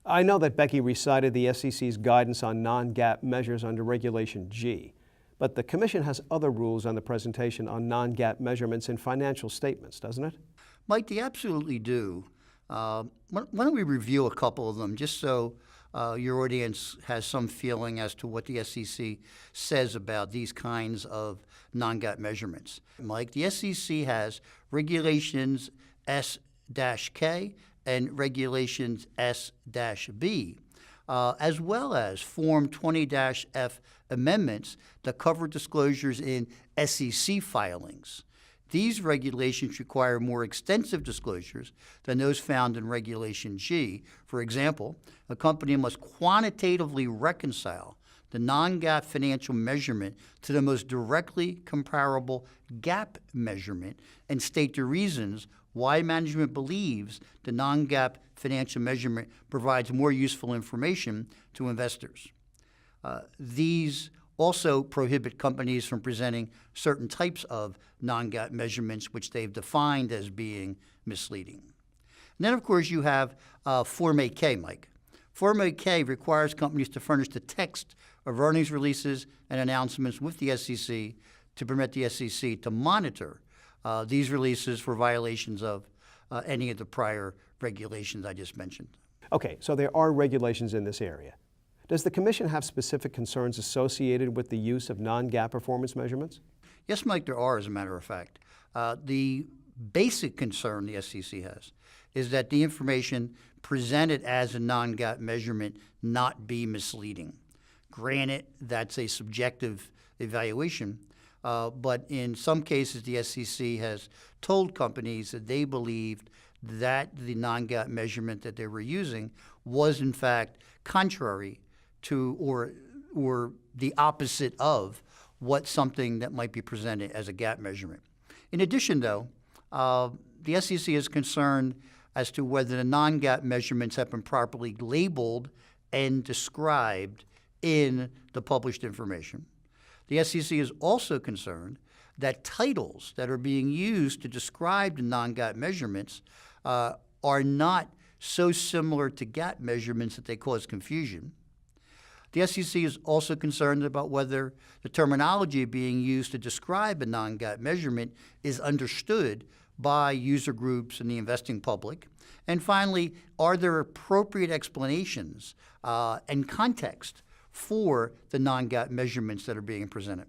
I know that Becky recited the SEC's guidance on non-GAAP measures under Regulation G, but the Commission has other rules on the presentation on non-GAAP measurements in financial statements, doesn't it? Mike, they absolutely do. Why don't we review a couple of them just so your audience has some feeling as to what the SEC says about these kinds of non-GAAP measurements. Mike, the SEC has Regulations S-K and Regulations S-B, as well as Form 20-F amendments that cover disclosures in SEC filings. These regulations require more extensive disclosures than those found in Regulation G. For example, a company must quantitatively reconcile the non-GAAP financial measurement to the most directly comparable GAAP measurement and state the reasons why management believes the non-GAAP financial measurement provides more useful information to investors. These also prohibit companies from presenting certain types of non-GAAP measurements which they've defined as being misleading. And then, of course, you have Form 8K, Mike. Form 8K requires companies to furnish the text of earnings releases and announcements with the SEC to permit the SEC to monitor these releases for violations of any of the prior regulations I just mentioned. Okay, so there are regulations in this area. Does the Commission have specific concerns associated with the use of non-GAAP performance measurements? Yes, Mike, there are, as a matter of fact. The basic concern the SEC has is that the information presented as a non-GAAP measurement not be misleading. Granted, that's a subjective evaluation, but in some cases the SEC has told companies that they believed that the non-GAAP measurement that they were using was in fact contrary to or the opposite of what something that might be presented as a GAAP measurement. In addition, though, the SEC is concerned as to whether the non-GAAP measurements have been properly labeled and described in the published information. The SEC is also concerned that titles that are being used to describe the non-GAAP measurements are not so similar to GAAP measurements that they cause confusion. The SEC is also concerned about whether the terminology being used to describe a non-GAAP measurement is understood by user groups and the investing public. And finally, are there appropriate explanations and context for the non-GAAP measurements that are being presented?